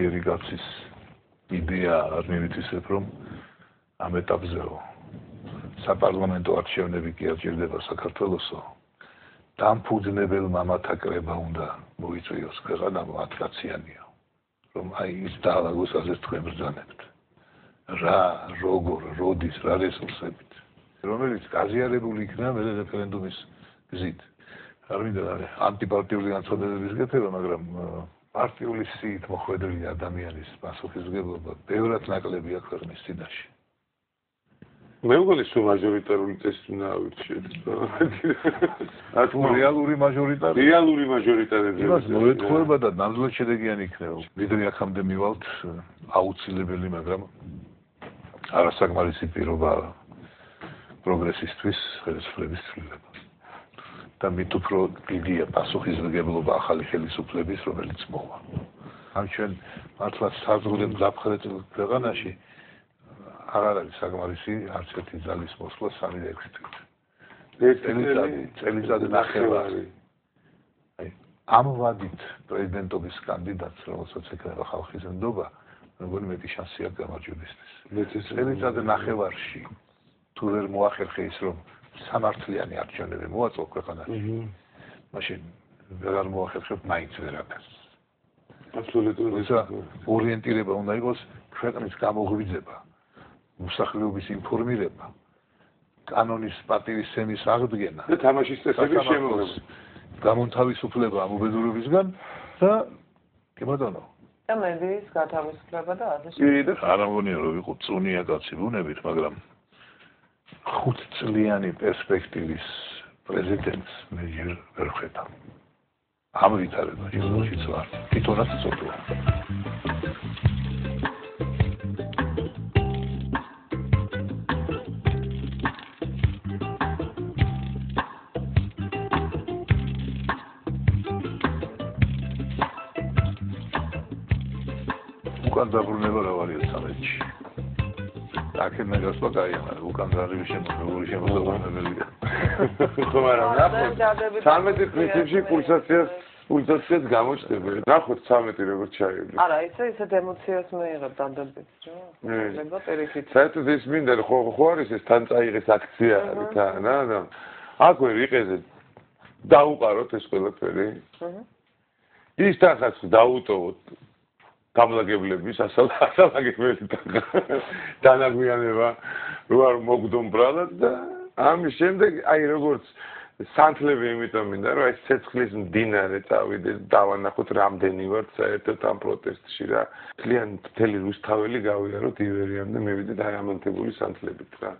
ნაჯერი კაცის იდეა არ მივიწისებ, რომ ამ ეტაპზეო საპარლამენტო არჩევნები კი არ ჭირდება საქართველოსო. დამფუძნებელ მამათა კრება უნდა მოიწვიოს ქვეყანა 10-კაციანიო, რომ აი ის დაალაგოს აზრს თქვენ ბრძანებთ. რა, როგორ, როდის, რა რესურსებით, რომელიც გაზიარებული იქნება მე რეფერენდუმის გზით. არ მინდა ანტიპარტიული განცხადებების გეთება, მაგრამ პარტიული სიით მოხვედრილი ადამიანის პასუხისმგებლობა ბევრად ნაკლებია ქვეყნის წინაშე. მე მგონი სულ მაჟორიტარული წესით უნდა ავირჩიოთ. რეალური მაჟორიტარი. რეალური მაჟორიტარები. იმას მოეთხოვება და ნამდვილად შედეგიანი იქნება. ვიდრე აქამდე მივალთ აუცილებელი, მაგრამ არასაკმარისი პირობა პროგრესისთვის, ხელისუფლების ცვლილება. და მით უფრო დიდია პასუხისმგებლობა ახალი ხელისუფლების, რომელიც მოვა. ამ ჩვენ მართლა საზღვრებს დაფხრეტილ ქვეყანაში აღარ არის საკმარისი არც ერთი ძალის მოსვლა 3-6 თვით. წელიწადი ნახევარი. ამ ვადით პრეზიდენტობის კანდიდატს, რომელსაც ეკრება ხალხის ნდობა, მეგონი მეტი შანსი აქვს გამარჯვებისთვის. წელიწადი ნახევარში თუ ვერ მოახერხე ის, რომ სამართლიანი არჩევნები მოაწყო ქვეყანაში. მაშინ ვეღარ მოახერხებ მაინც ვერაფერს. აბსოლუტურად. ორიენტირება უნდა იყოს ქვეყნის გამოღვიძება, მოსახლეობის ინფორმირება, კანონის პატივისცემის აღდგენა და თამაშის წესების შემოღება. გამონთავისუფლება ამ უბედურებისგან და კი ბატონო. და მედიის გათავისუფლება და ასე შემდეგ. არ ამგონია რომ ვიყო წუნია კაცი ბუნებით, მაგრამ 5 წლიანი პერსპექტივის პრეზიდენტს მე ჯერ ვერ ხედავ. ამ ვითარებაში მოშიც ვარ. თვითონაც წოდოა. უკან დაბრუნება რა ვარია სამეთში. აქეთ ნაგასვა კაია, მაგრამ უკან დარიში შემოგვიყვანებელია. ხო, მაგრამ ნახოთ 13 პრინციპში პულსაციას გამოჩნდება. ნახოთ 13 როგორ ჩაიგდო. არა, ისე ემოციას მიიღებ დადებით, რა. შეიძლება პერიფით. საერთოდ ის მინდა ხო არის ეს თან წაიღეს აქცია არის თან, რა. აქვე ვიყეზე დაუყაროთ ეს ყველაფერი. ის თანხაც დაუტოვოთ გამლაგებლების ასალაგებელი დანაგვიანება რო არ მოგდომ ბრალად და ამის შემდეგ აი როგორც სანთლები იმიტომ მინდა რომ ეს ცეცხლის მდინარე წავიდეს დავანახოთ რამდენი ვართ საერთოდ ამ პროტესტში რა ძალიან მთელი რუსთაველი გავიაროთ ივერიამდე მივიდეთ აი ამონთებული სანთლებით რა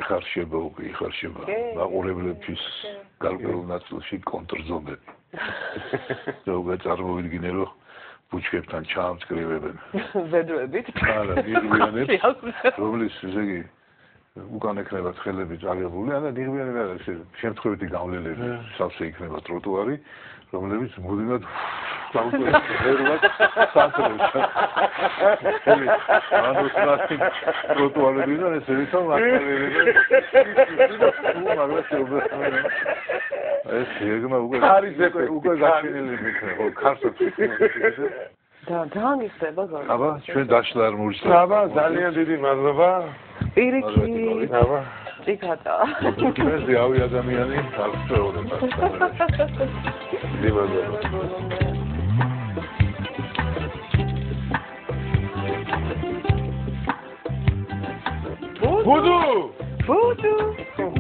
იხარშება მაყურებლებისთვის გარკვეულ ნაწილში კონტრზომები ზოგადად წარმოვიდგინე რომ ბუჩქებთან ჩამწკრივებენ. ვედრებით. არა, ნიღბიანებს, რომლის ესე იგი უკან ექნება თხელები წაგებული, არა ნიღბიანი არა, ესე შემთხვევითი გავლენები, სავსე იქნება ტროტუარი, რომლებიც მუდმივად დაუკვირდეთ სანთლებს. ანუსნასი ტროტუარებიდან ესე ვითომ აკლებენ. ეს ეგმა უკვე გაჩენილი იქნება, ქართლში. და დაანგისება ზოგადად. აბა, ჩვენ დაშლა არ მოვიწყდა. აბა, ძალიან დიდი მადლობა. პირიქით. აბა. წიქადა. ეს ავი ადამიანი არ შეუძლებს. დიდი მადლობა. ბუდუ!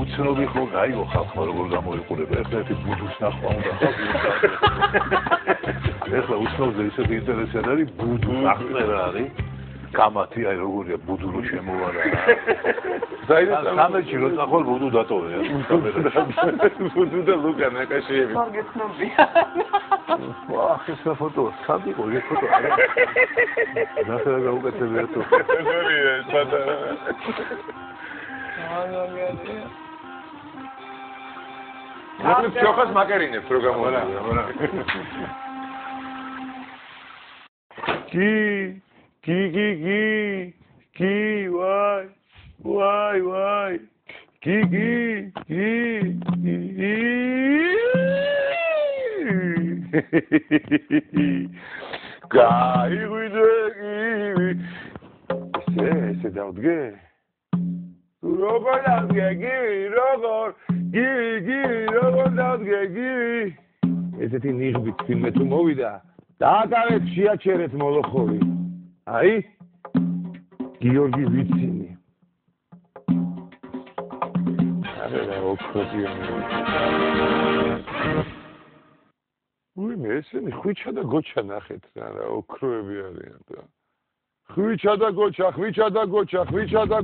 უცნობი ხო გაიგო ხალხმა როგორ გამოიყურება ეხლა ეს ბუდუს ნახვა უნდა ეხლა უცნობზე ისეთი ინტერესი არის ბუდუ აღწერა არის კამათი აი როგორია ბუდუ რო შემოვარა სამეთში რო წახვალ ბუდუ დატოვე ბუდუ და ლუკა ნაკაშიები მაგეთნობია ვახ ეს ფოტო სად იყო ეს ფოტო ნახე გაუკეთებია თუ როგორია ეს პატარა ეს ჩოხას მაკერინებს რო გამოვიდა. კი, ვაი. კი. გაიღვიძე გივი ესე დავდგე როგორ დავდგე გივი როგორ დავდგე გივი ესეთი ნიღბით ფილმე თუ მოვიდა დააკავეთ შეაჩერეთ მოლოხოვი აი გიორგი ვიცინი არა ოქროდიანი უიმე ესენი ხვიჩა და გოჩა ნახეთ რა ოქროები არიან და ხვიჩა და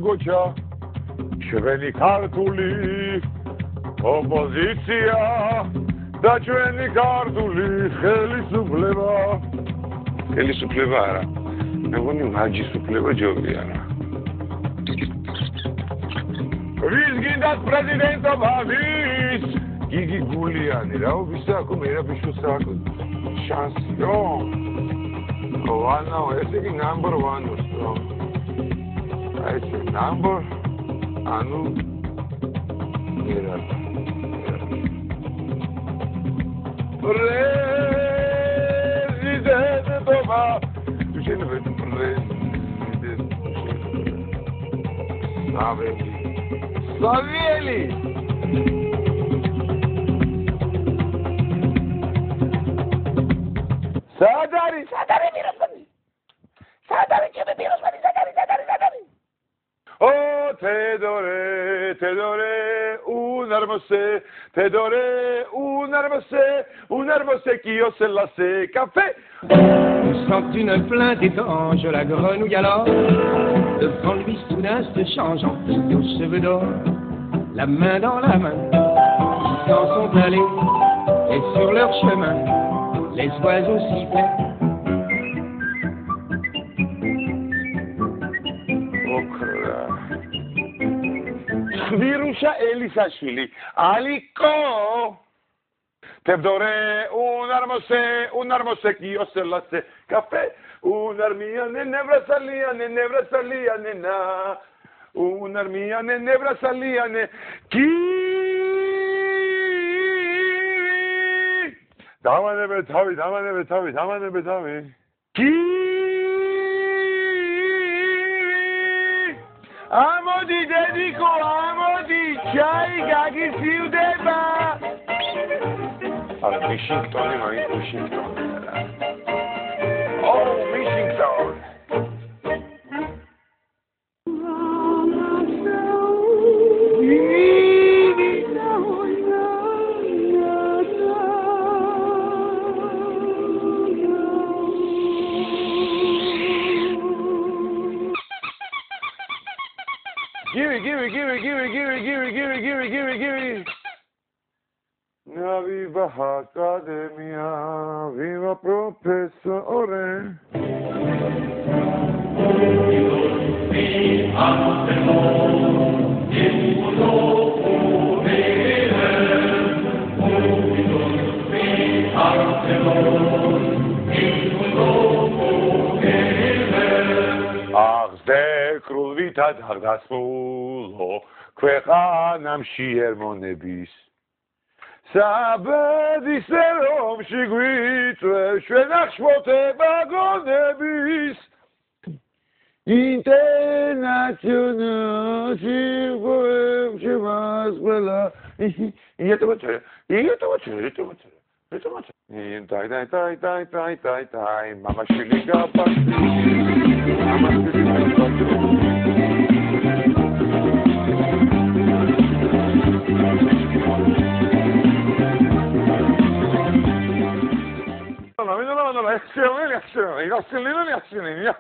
გოჩა ჩვენი ქართული ოპოზიცია და ჩვენი ქართული ხელისუფლება არა მე მგონი მაჯისუფლება ჯობია რა ვის გინდათ პრეზიდენტობა ვის გიგი გულიანი რა ვისა აქ მერაბიშოს აქ შანსიო ვანაო ეს იგი ნამბერ 1 უსტრო აი ეს ნამბერ ანუ პრეზიდენტობა თუ შეიძლება პრეზიდენტ Savieli! Sadari Pirosmani! Sadari Pirosmani! Oh, Tedore, un hermosé qui ose lasser café. Sent une plainte étanche, la grenouille alors, devant lui soudain se changeant, aux cheveux d'or, la main dans la main, ils s'en sont allés, et sur leur chemin, les oiseaux sifflaient. Virusha Elisashvili, Aliko! Tedore, un hermosé qui ose lasser café. Un'armia nebra salia nena. Un'armia nebra salia ne. Ki. Damane betavi. Ki. Amodi dedico, chai gagi siudeba. Allora, Washington, Oh, Washington. Give. Na viva Academia, viva professore. Kruvita dargasmulo, ქვეყანამ შეერმონების. საბედის ერომში გვიწევს ჩვენ ახშფოთება გონების. ინტერნაციონალში გვებში მას ყველა. იეთოვაჩერე. დაი, მამაშვილი გაბასი. Azione.